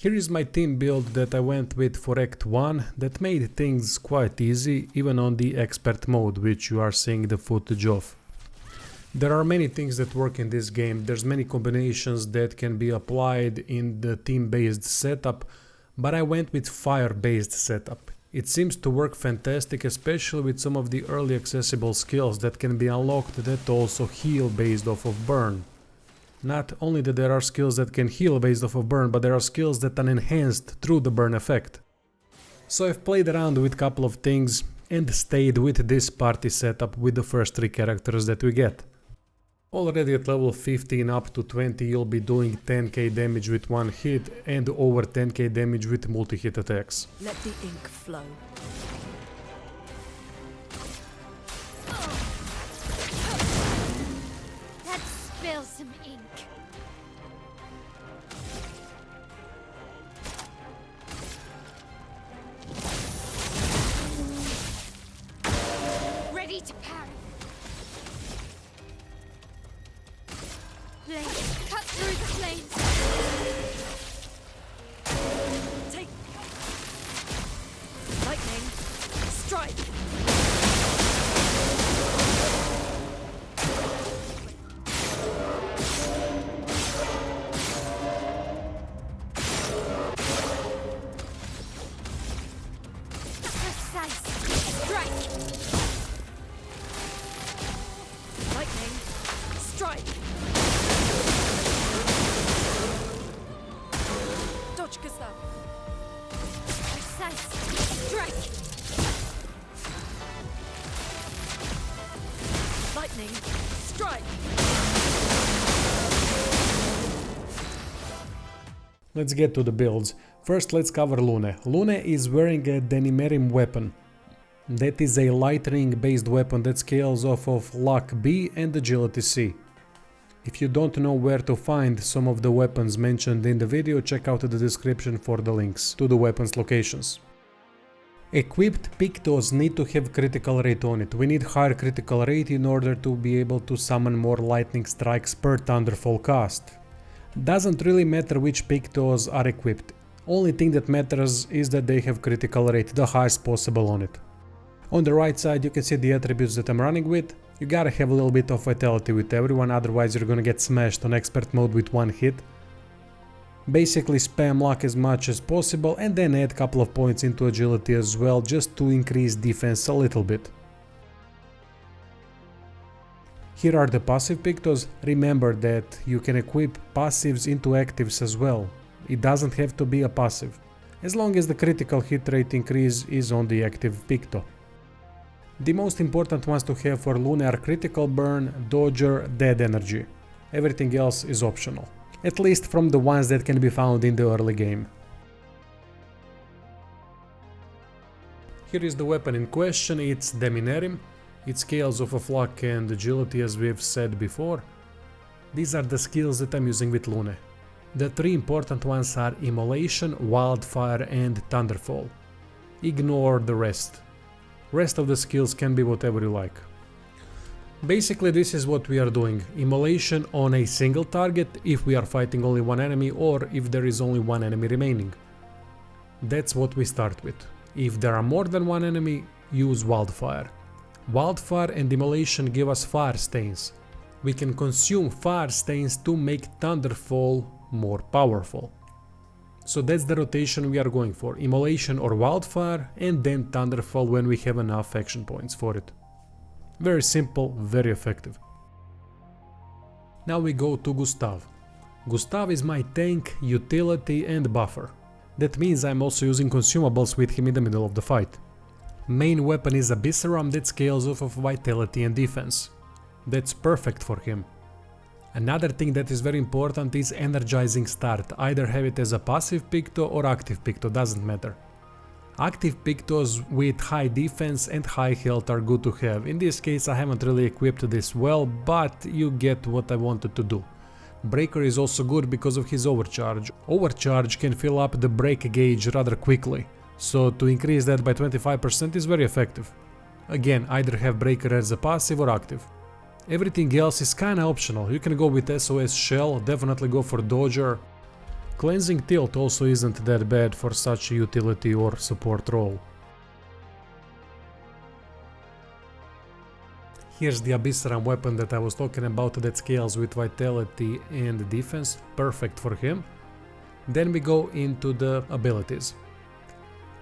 Here is my team build that I went with for Act 1 that made things quite easy even on the expert mode, which you are seeing the footage of. There are many things that work in this game, there's many combinations that can be applied in the team-based setup, but I went with fire-based setup. It seems to work fantastic, especially with some of the early accessible skills that can be unlocked that also heal based off of burn. Not only that there are skills that can heal based off of burn, but there are skills that are enhanced through the burn effect. So I've played around with a couple of things and stayed with this party setup with the first 3 characters that we get. Already at level 15 up to 20 you'll be doing 10k damage with one hit and over 10k damage with multi-hit attacks. Let the ink flow. Let's spill some ink. Ready to parry. Blade, cut through the flames. Take lightning. Strike. Precise. Strike. Lightning. Strike. Dodge, Gustave. Precise. Strike. Lightning. Strike. Let's get to the builds. First let's cover Lune. Lune is wearing a Deminerim weapon. That is a lightning based weapon that scales off of luck B and agility C. If you don't know where to find some of the weapons mentioned in the video, check out the description for the links to the weapons locations. Equipped Pictos need to have critical rate on it. We need higher critical rate in order to be able to summon more lightning strikes per Thunderfall cast. Doesn't really matter which Pictos are equipped. Only thing that matters is that they have critical rate, the highest possible on it. On the right side you can see the attributes that I'm running with. You gotta have a little bit of vitality with everyone, otherwise you're gonna get smashed on expert mode with one hit. Basically spam luck as much as possible and then add a couple of points into agility as well, just to increase defense a little bit. Here are the passive Pictos. Remember that you can equip passives into actives as well. It doesn't have to be a passive, as long as the critical hit rate increase is on the active Picto. The most important ones to have for Lune are critical burn, dodger, dead energy. Everything else is optional, at least from the ones that can be found in the early game. Here is the weapon in question, it's Deminerim. It scales off of luck and agility as we've said before. These are the skills that I'm using with Lune. The 3 important ones are Immolation, Wildfire and Thunderfall. Ignore the rest. Rest of the skills can be whatever you like. Basically this is what we are doing. Immolation on a single target if we are fighting only one enemy or if there is only one enemy remaining. That's what we start with. If there are more than one enemy, use Wildfire. Wildfire and Immolation give us fire stains. We can consume fire stains to make Thunderfall more powerful. So that's the rotation we are going for, Immolation or Wildfire, and then Thunderfall when we have enough action points for it. Very simple, very effective. Now we go to Gustave. Gustave is my tank, utility and buffer. That means I'm also using consumables with him in the middle of the fight. Main weapon is Abysseram that scales off of vitality and defense. That's perfect for him. Another thing that is very important is energizing start. Either have it as a passive Picto or active Picto, doesn't matter. Active Pictos with high defense and high health are good to have. In this case I haven't really equipped this well, but you get what I wanted to do. Breaker is also good because of his overcharge. Overcharge can fill up the break gauge rather quickly, so to increase that by 25% is very effective. Again, either have Breaker as a passive or active. Everything else is kinda optional. You can go with SOS Sciel, definitely go for Dodger. Cleansing Tilt also isn't that bad for such a utility or support role. Here's the Abysseram weapon that I was talking about that scales with vitality and defense, perfect for him. Then we go into the abilities.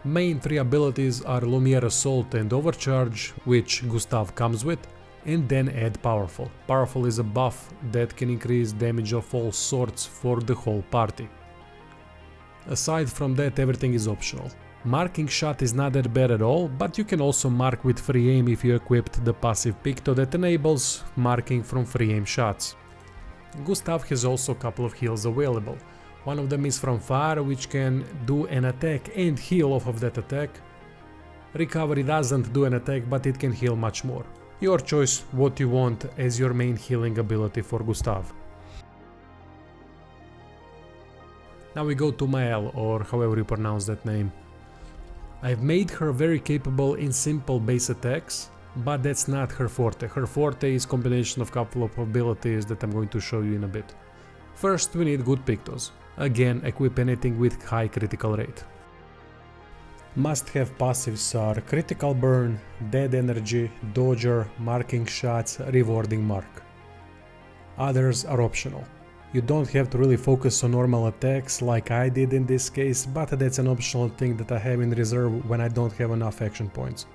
Main 3 abilities are Lumiere Assault and Overcharge, which Gustave comes with, and then add Powerful. Powerful is a buff that can increase damage of all sorts for the whole party. Aside from that, everything is optional. Marking Shot is not that bad at all, but you can also mark with free aim if you equipped the passive Picto that enables marking from free aim shots. Gustave has also a couple of heals available. One of them is from fire, which can do an attack and heal off of that attack. Recovery doesn't do an attack, but it can heal much more. Your choice what you want as your main healing ability for Gustave. Now we go to Maelle, or however you pronounce that name. I've made her very capable in simple base attacks, but that's not her forte. Her forte is combination of couple of abilities that I'm going to show you in a bit. First, we need good Pictos. Again, equip anything with high critical rate. Must have passives are Critical Burn, Dead Energy, Dodger, Marking Shots, Rewarding Mark. Others are optional. You don't have to really focus on normal attacks like I did in this case, but that's an optional thing that I have in reserve when I don't have enough action points.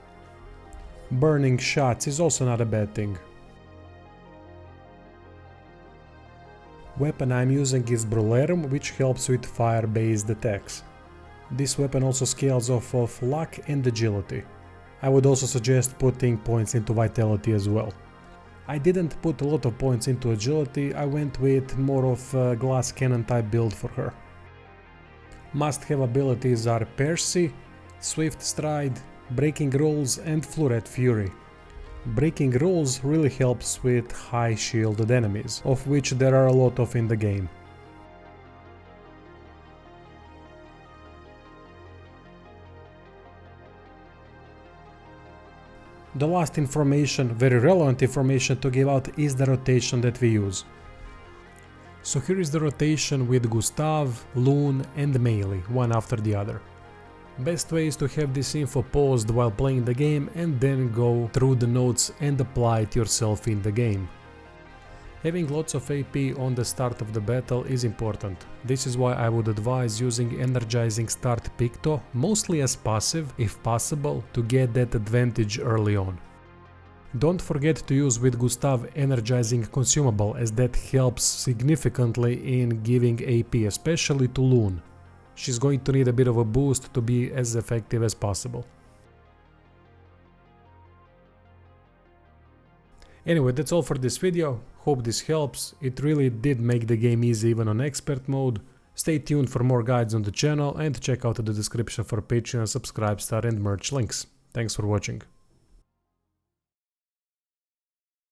Burning Shots is also not a bad thing. Weapon I'm using is Brulerum, which helps with fire-based attacks. This weapon also scales off of luck and agility. I would also suggest putting points into vitality as well. I didn't put a lot of points into agility, I went with more of a glass cannon type build for her. Must have abilities are Percy, Swift Stride, Breaking Rules and Floret Fury. Breaking Rules really helps with high shielded enemies, of which there are a lot of in the game. The last information, very relevant information to give out, is the rotation that we use. So here is the rotation with Gustave, Lune and Maelle, one after the other. Best way is to have this info paused while playing the game and then go through the notes and apply it yourself in the game. Having lots of AP on the start of the battle is important. This is why I would advise using Energizing Start Picto, mostly as passive, if possible, to get that advantage early on. Don't forget to use with Gustave Energizing Consumable, as that helps significantly in giving AP, especially to Lune. She's going to need a bit of a boost to be as effective as possible. Anyway, that's all for this video. Hope this helps. It really did make the game easy even on expert mode. Stay tuned for more guides on the channel and check out the description for Patreon, Subscribe Star and merch links. Thanks for watching.